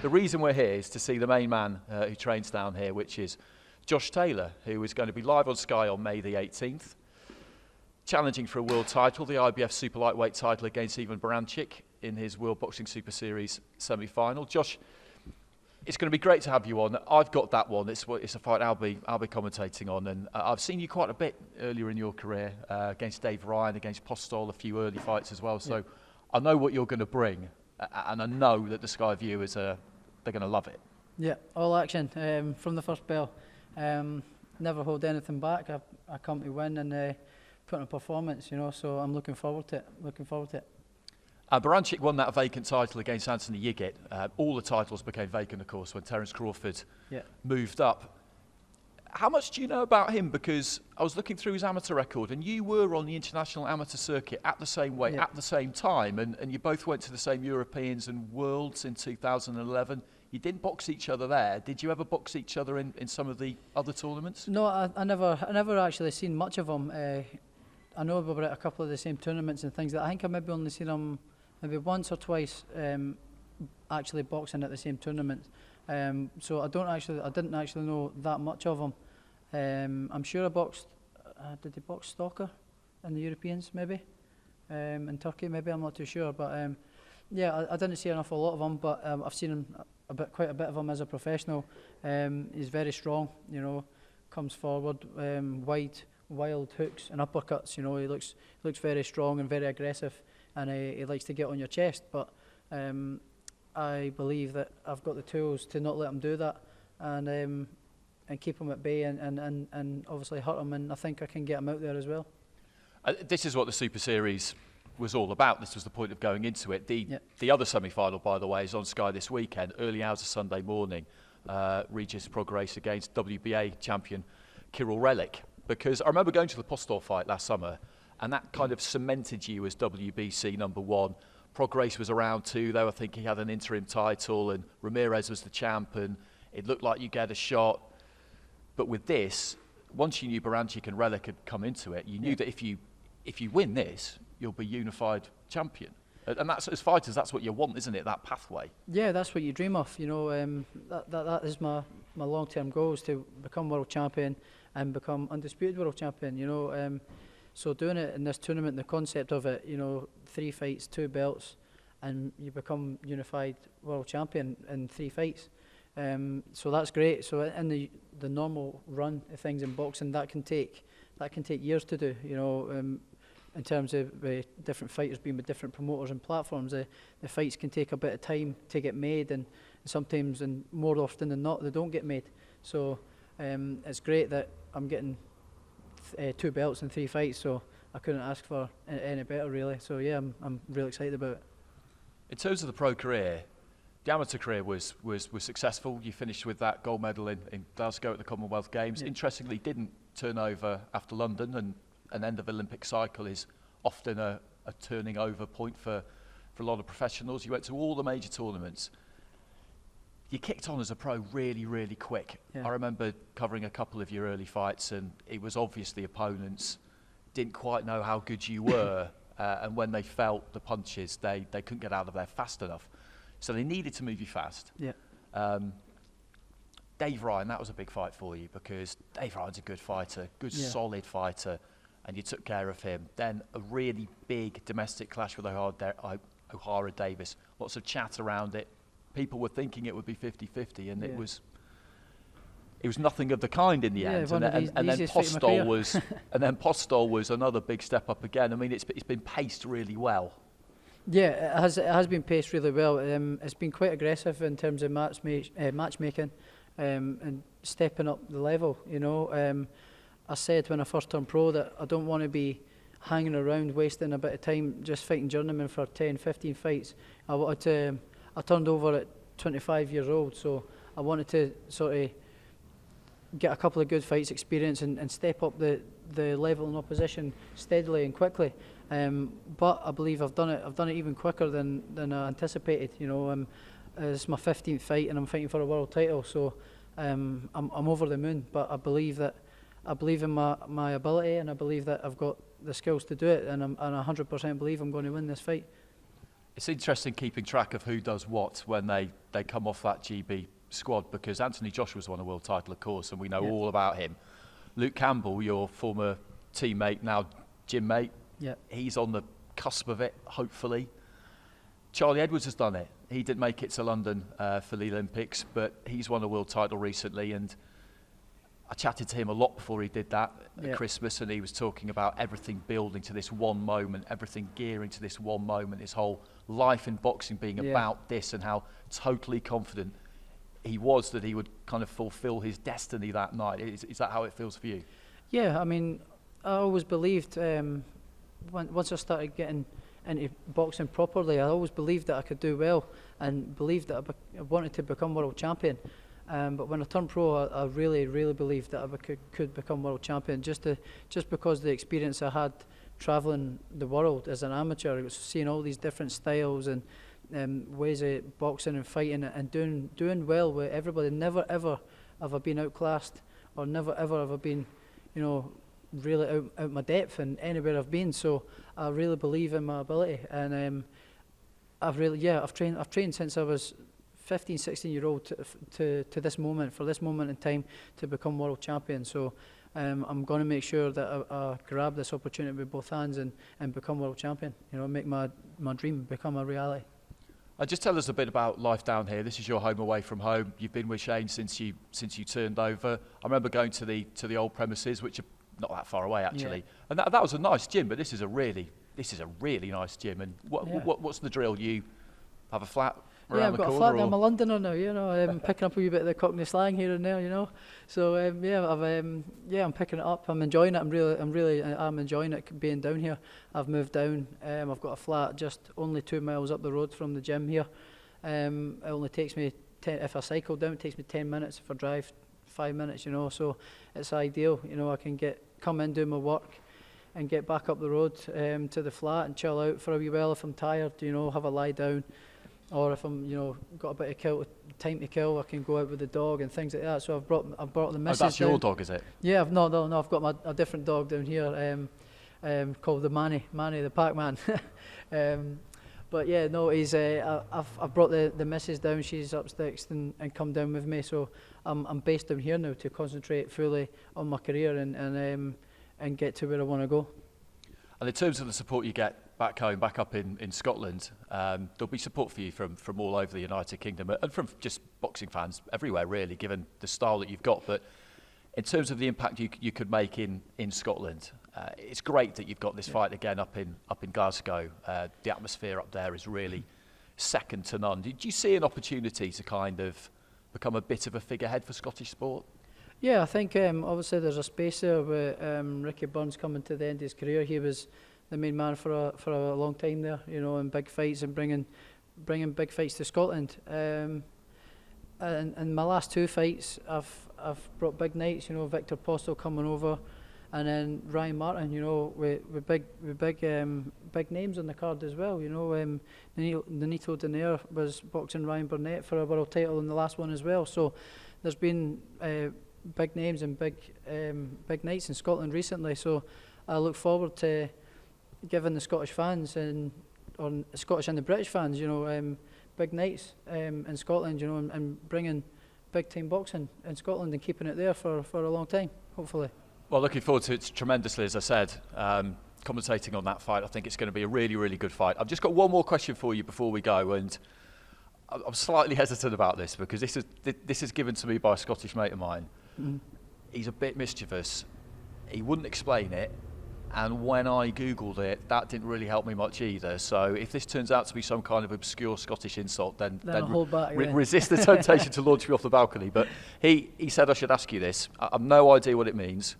The reason we're here is to see the main man who trains down here, which is Josh Taylor, who is going to be live on Sky on May the 18th, challenging for a world title, the IBF super lightweight title against Ivan Baranchyk in his World Boxing Super Series semi-final. Josh, it's going to be great to have you on. I've got that one. It's a fight I'll be commentating on, and I've seen you quite a bit earlier in your career against Dave Ryan, against Postol, a few early fights as well. So I know what you're going to bring, and I know that the Sky viewers they're going to love it. Yeah, all action from the first bell. Never hold anything back. I come to win and put in a performance, you know. So I'm looking forward to it. Baranchyk won that vacant title against Anthony Yigit. All the titles became vacant, of course, when Terence Crawford moved up. How much do you know about him? Because I was looking through his amateur record, and you were on the international amateur circuit at the same weight, at the same time, and you both went to the same Europeans and Worlds in 2011. You didn't box each other there. Did you ever box each other in some of the other tournaments? No, I never actually seen much of him. I know about a couple of the same tournaments and things. I think I maybe only seen him maybe once or twice actually boxing at the same tournament. So I didn't actually know that much of him. I'm sure I boxed. Did he box Stalker in the Europeans maybe? In Turkey maybe, I'm not too sure. But yeah, I didn't see an awful lot of him. But I've seen him quite a bit of him as a professional. He's very strong. You know, comes forward, wide, wild hooks and uppercuts. You know, he looks very strong and very aggressive, and he likes to get on your chest. But I believe that I've got the tools to not let him do that, and keep him at bay and obviously hurt him, and I think I can get him out there as well. This is what the Super Series was all about. This was the point of going into it. The other semi-final, by the way, is on Sky this weekend, early hours of Sunday morning. Regis Prograis against WBA champion Kirill Relik. Because I remember going to the Postol fight last summer, and that kind of cemented you as WBC #1. Prograis was around too, though. I think he had an interim title, and Ramirez was the champ, and it looked like you get a shot. But with this, once you knew Baranchyk and Relik had come into it, you knew that if you win this, you'll be unified champion. And that's, as fighters, that's what you want, isn't it? That pathway. Yeah, that's what you dream of. You know, that is my long-term goal, is to become world champion and become undisputed world champion. You know, so doing it in this tournament, the concept of it, you know, 3 fights, 2 belts, and you become unified world champion in 3 fights. So that's great. So in the normal run of things in boxing, that can take years to do. You know. In terms of different fighters being with different promoters and platforms, the fights can take a bit of time to get made, and sometimes, and more often than not, they don't get made. So it's great that I'm getting 2 belts in 3 fights, so I couldn't ask for any better, really. So yeah, I'm really excited about it. In terms of the pro career, the amateur career was successful. You finished with that gold medal in Glasgow at the Commonwealth Games. Interestingly, didn't turn over after London, and an end of Olympic cycle is often a turning over point for a lot of professionals. You went to all the major tournaments. You kicked on as a pro really, really quick. I remember covering a couple of your early fights, and it was obvious the opponents didn't quite know how good you were, and when they felt the punches, they couldn't get out of there fast enough. So they needed to move you fast. Dave Ryan, that was a big fight for you, because Dave Ryan's a good fighter, solid fighter, and you took care of him. Then a really big domestic clash with O'Hara Davis. Lots of chat around it. People were thinking it would be 50-50, and it was nothing of the kind in the end. And then Postol was another big step up again. I mean, it's been paced really well. Yeah, it has been paced really well. It's been quite aggressive in terms of matchmaking and stepping up the level. You know. I said when I first turned pro that I don't want to be hanging around wasting a bit of time just fighting journeymen for 10, 15 fights. I turned over at 25 years old, so I wanted to sort of get a couple of good fights experience and step up the level in opposition steadily and quickly. But I believe I've done it even quicker than I anticipated. You know, it's my 15th fight and I'm fighting for a world title, so I'm over the moon. But I believe in my ability, and I believe that I've got the skills to do it, and I 100% believe I'm going to win this fight. It's interesting keeping track of who does what when they come off that GB squad, because Anthony Joshua's won a world title, of course, and we know all about him. Luke Campbell, your former teammate, now gym mate, he's on the cusp of it, hopefully. Charlie Edwards has done it. He didn't make it to London for the Olympics, but he's won a world title recently, and I chatted to him a lot before he did that at Christmas, and he was talking about everything building to this one moment, everything gearing to this one moment, his whole life in boxing being about this, and how totally confident he was that he would kind of fulfill his destiny that night. Is that how it feels for you? Yeah, I mean, I always believed, once I started getting into boxing properly, I always believed that I could do well and believed that I wanted to become world champion. But when I turned pro, I really, really believed that I could become world champion, just because of the experience I had travelling the world as an amateur, seeing all these different styles and ways of boxing and fighting and doing well with everybody. Never ever have I been outclassed, or never ever have I been, really out my depth in anywhere I've been. So I really believe in my ability, and I've trained since I was 15, 16-year-old to this moment, for this moment in time, to become world champion. So I'm going to make sure that I grab this opportunity with both hands and become world champion. Make my dream become a reality. Just tell us a bit about life down here. This is your home away from home. You've been with Shane since you turned over. I remember going to the old premises, which are not that far away actually, and that was a nice gym. But this is a really nice gym. And what's the drill? You have a flat around the corner? Yeah, I've got a flat. I'm a Londoner now. I'm picking up a wee bit of the Cockney slang here and there. So I'm picking it up. I'm enjoying it. I'm enjoying it being down here. I've moved down. I've got a flat just only 2 miles up the road from the gym here. It only takes me if I cycle down, it takes me 10 minutes. If I drive, 5 minutes. So it's ideal. I can come in, do my work, and get back up the road to the flat and chill out for a wee while if I'm tired. Have a lie down. Or if I'm, got a bit of time to kill, I can go out with the dog and things like that. So I've brought the missus. Oh, that's your dog, is it? Yeah, I've got a different dog down here, called the Manny the Pac-Man. But yeah, no, I've brought the missus down. She's up sticks and come down with me. So I'm based down here now to concentrate fully on my career and get to where I want to go. And in terms of the support you get back home, back up in Scotland, there'll be support for you from all over the United Kingdom and from just boxing fans everywhere, really, given the style that you've got. But in terms of the impact you could make in Scotland, it's great that you've got this fight again up in Glasgow. The atmosphere up there is really second to none. Did you see an opportunity to kind of become a bit of a figurehead for Scottish sport? Yeah, I think obviously there's a space there with Ricky Burns coming to the end of his career. He was the main man for a long time there, in big fights and bringing big fights to Scotland. And my last 2 fights, I've brought big nights. Victor Postel coming over, and then Ryan Martin. With big names on the card as well. Nonito Donaire was boxing Ryan Burnett for a world title in the last one as well. So there's been big names and big nights in Scotland recently. So I look forward to giving the Scottish fans or Scottish and the British fans, big nights in Scotland, and bringing big time boxing in Scotland and keeping it there for a long time, hopefully. Well, looking forward to it tremendously, as I said. Commentating on that fight, I think it's going to be a really, really good fight. I've just got one more question for you before we go, and I'm slightly hesitant about this because this is given to me by a Scottish mate of mine. Mm. He's a bit mischievous. He wouldn't explain it. And when I Googled it, that didn't really help me much either. So if this turns out to be some kind of obscure Scottish insult, then hold back, resist the temptation to launch me off the balcony. But he said I should ask you this. I've no idea what it means.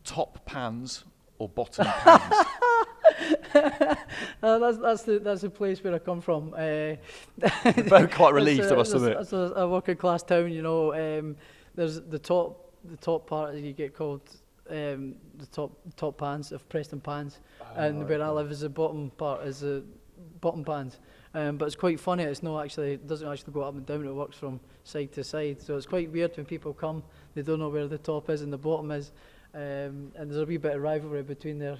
Top pans or bottom pans? That's the place where I come from. I'm quite relieved, I must admit. It's a working class town, There's the top part you get called the top pans of Preston Pans, and where I live is the bottom part is the bottom pans. But it's quite funny. It doesn't actually go up and down. It works from side to side. So it's quite weird when people come. They don't know where the top is and the bottom is, and there's a wee bit of rivalry between there.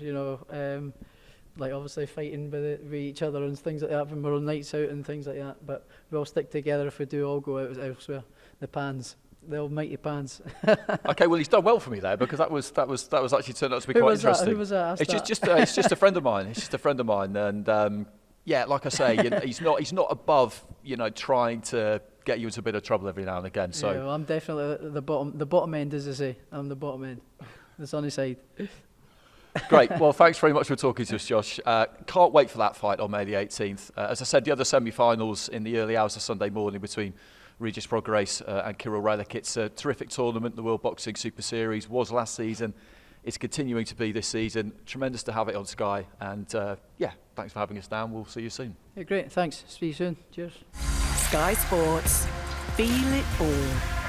like obviously fighting with each other and things like that when we're on nights out and things like that. But we all stick together if we do all go out elsewhere. The Pans, the almighty Pans. Okay, well he's done well for me there, because that was actually turned out to be quite interesting. Who was that? It's just a friend of mine. It's just a friend of mine, and yeah, like I say, he's not above trying to get you into a bit of trouble every now and again. So yeah, well, I'm definitely the bottom end, as I say. I'm the bottom end, the sunny side. Great. Well, thanks very much for talking to us, Josh. Can't wait for that fight on May the 18th. As I said, the other semi-finals in the early hours of Sunday morning between Regis Prograis and Kirill Relik. It's a terrific tournament. The World Boxing Super Series was last season. It's continuing to be this season. Tremendous to have it on Sky. And yeah, thanks for having us down. We'll see you soon. Yeah, great. Thanks. See you soon. Cheers. Sky Sports. Feel it all.